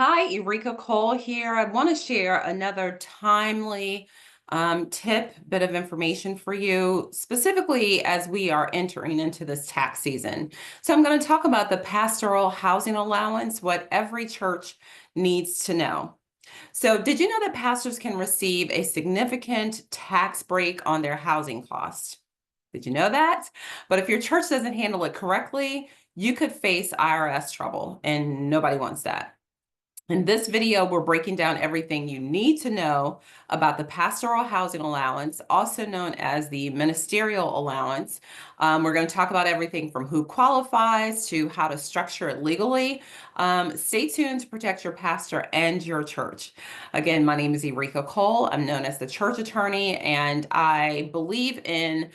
Hi, Erika Cole here. I want to share another timely bit of information for you, specifically as we are entering into this tax season. So I'm going to talk about the Pastoral Housing Allowance, what every church needs to know. So did you know that pastors can receive a significant tax break on their housing costs? Did you know that? But if your church doesn't handle it correctly, you could face IRS trouble, and nobody wants that. In this video, we're breaking down everything you need to know about the Pastoral Housing Allowance, also known as the Ministerial Allowance. We're going to talk about everything from who qualifies to how to structure it legally. Stay tuned to protect your pastor and your church. Again, my name is Erika Cole. I'm known as the church attorney, and I believe in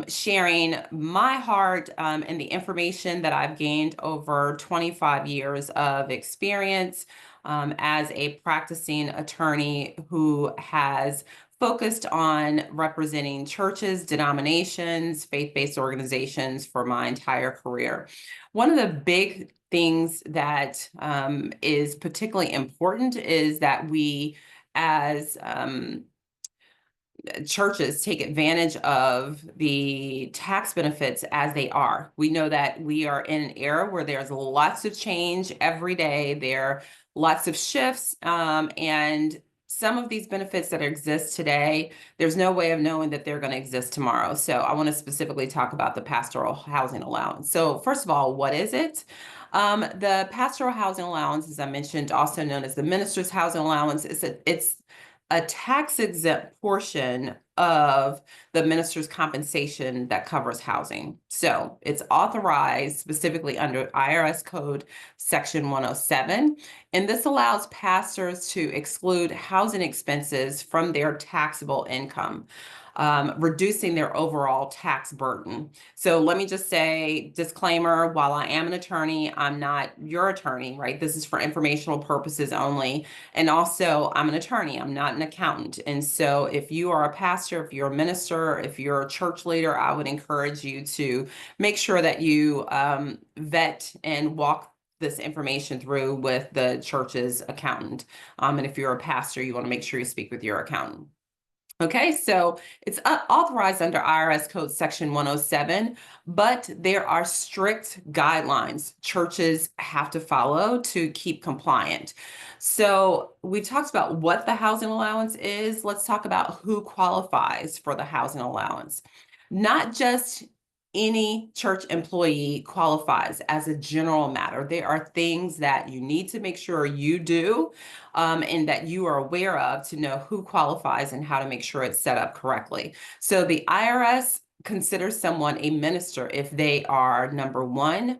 sharing my heart and the information that I've gained over 25 years of experience as a practicing attorney who has focused on representing churches, denominations, faith-based organizations for my entire career. One of the big things that is particularly important is that we as churches take advantage of the tax benefits as they are. We know that we are in an era where there's lots of change every day. There are lots of shifts, and some of these benefits that exist today, there's no way of knowing that they're going to exist tomorrow. So I want to specifically talk about the Pastoral Housing Allowance. So first of all, what is it? The Pastoral Housing Allowance, as I mentioned, also known as the Minister's Housing Allowance, it's a tax-exempt portion of the minister's compensation that covers housing. So it's authorized specifically under IRS Code Section 107. And this allows pastors to exclude housing expenses from their taxable income, reducing their overall tax burden. So let me just say, disclaimer, while I am an attorney, I'm not your attorney, right? This is for informational purposes only. And also, I'm an attorney, I'm not an accountant. And so if you are a pastor, if you're a minister, if you're a church leader, I would encourage you to make sure that you vet and walk this information through with the church's accountant. And if you're a pastor, you want to make sure you speak with your accountant. Okay, so it's authorized under IRS Code Section 107, but there are strict guidelines churches have to follow to keep compliant. So we talked about what the housing allowance is. Let's talk about who qualifies for the housing allowance. Not just any church employee qualifies as a general matter. There are things that you need to make sure you do and that you are aware of to know who qualifies and how to make sure it's set up correctly. So the IRS considers someone a minister if they are, number one,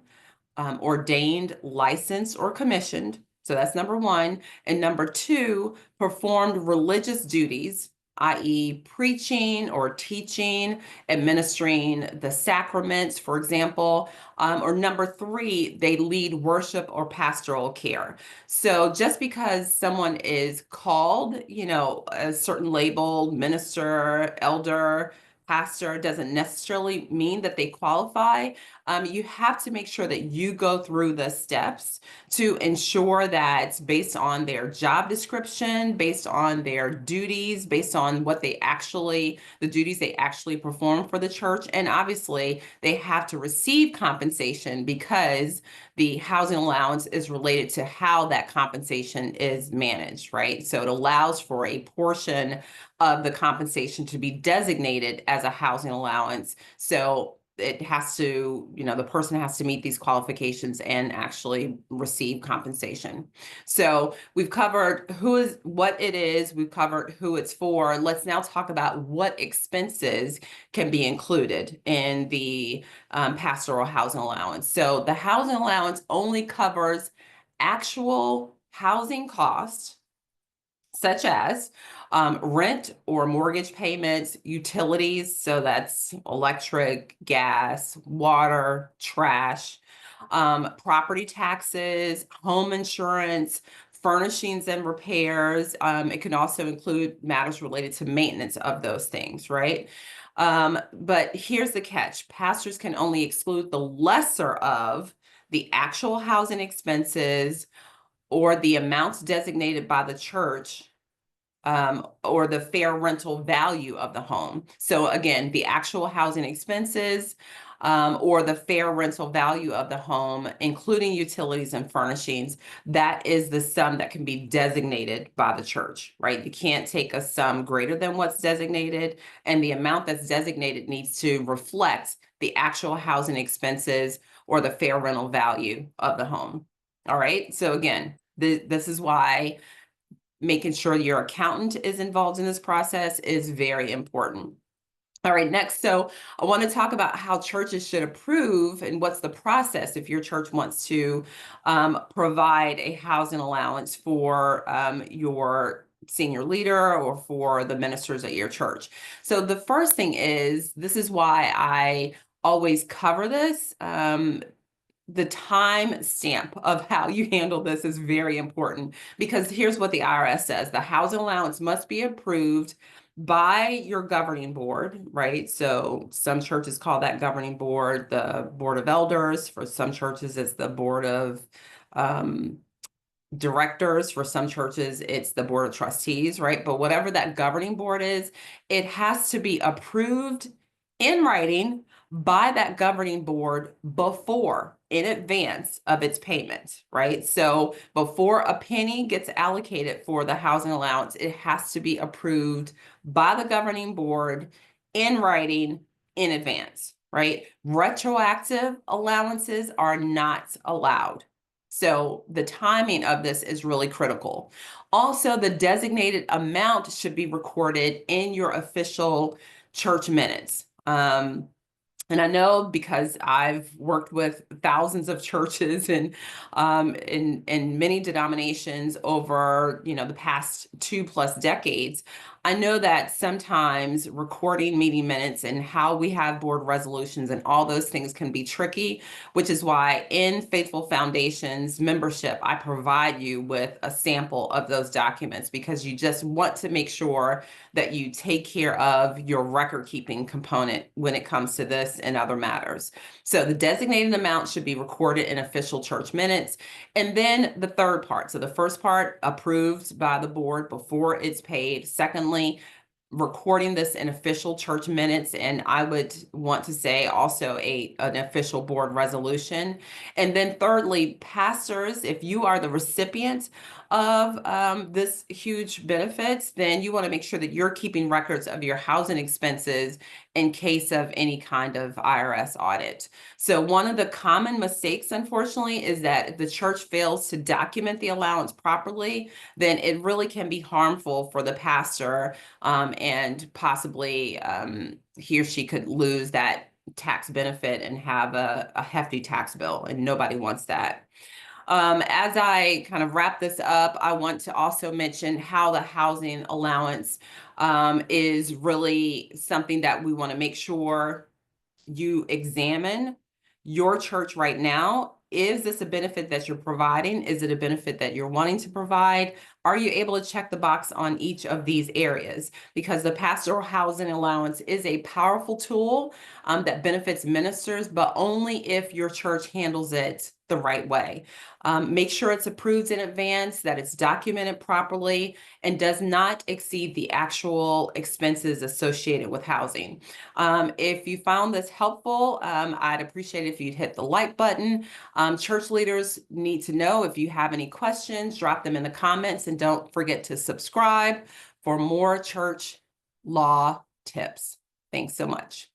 ordained, licensed, or commissioned. So that's number one. And number two, performed religious duties, i.e., preaching or teaching, administering the sacraments, for example. Or number three, they lead worship or pastoral care. So just because someone is called, a certain label, minister, elder, pastor, doesn't necessarily mean that they qualify. You have to make sure that you go through the steps to ensure that based on their job description, based on their duties, based on the duties they actually perform for the church. And obviously, they have to receive compensation because the housing allowance is related to how that compensation is managed, right? So it allows for a portion of the compensation to be designated as a housing allowance. So it has to, the person has to meet these qualifications and actually receive compensation. So we've covered what it is, we've covered who it's for. Let's now talk about what expenses can be included in the pastoral housing allowance. So the housing allowance only covers actual housing costs, such as rent or mortgage payments, utilities, so that's electric, gas, water, trash, property taxes, home insurance, furnishings and repairs. It can also include matters related to maintenance of those things, right? But here's the catch. Pastors can only exclude the lesser of the actual housing expenses or the amounts designated by the church, or the fair rental value of the home. So again, the actual housing expenses, or the fair rental value of the home, including utilities and furnishings, that is the sum that can be designated by the church, right? You can't take a sum greater than what's designated, and the amount that's designated needs to reflect the actual housing expenses or the fair rental value of the home. All right, so again, this is why making sure your accountant is involved in this process is very important. All right, next, so I want to talk about how churches should approve and what's the process if your church wants to provide a housing allowance for your senior leader or for the ministers at your church. So the first thing is, this is why I always cover this. The time stamp of how you handle this is very important, because here's what the IRS says: the housing allowance must be approved by your governing board, right? So some churches call that governing board the board of elders. For some churches, it's the board of directors. For some churches, it's the board of trustees, right? But whatever that governing board is, it has to be approved in writing by that governing board before, in advance of its payment, right? So before a penny gets allocated for the housing allowance, it has to be approved by the governing board in writing in advance, right? Retroactive allowances are not allowed. So the timing of this is really critical. Also, the designated amount should be recorded in your official church minutes. And I know, because I've worked with thousands of churches and in many denominations over, the past 2+ decades. I know that sometimes recording meeting minutes and how we have board resolutions and all those things can be tricky, which is why in Faithful Foundations membership, I provide you with a sample of those documents, because you just want to make sure that you take care of your record keeping component when it comes to this and other matters. So the designated amount should be recorded in official church minutes. And then the third part, so the first part, approved by the board before it's paid. Secondly, recording this in official church minutes, and I would want to say also an official board resolution. And then thirdly, pastors, if you are the recipient of this huge benefits, then you want to make sure that you're keeping records of your housing expenses in case of any kind of IRS audit. So one of the common mistakes, unfortunately, is that if the church fails to document the allowance properly, then it really can be harmful for the pastor, and possibly he or she could lose that tax benefit and have a hefty tax bill, and nobody wants that. As I kind of wrap this up, I want to also mention how the housing allowance is really something that we want to make sure you examine your church right now. Is this a benefit that you're providing? Is it a benefit that you're wanting to provide? Are you able to check the box on each of these areas? Because the Pastoral Housing Allowance is a powerful tool that benefits ministers, but only if your church handles it the right way. Make sure it's approved in advance, that it's documented properly, and does not exceed the actual expenses associated with housing. If you found this helpful, I'd appreciate it if you'd hit the like button. Church leaders need to know if you have any questions, drop them in the comments, and don't forget to subscribe for more church law tips. Thanks so much.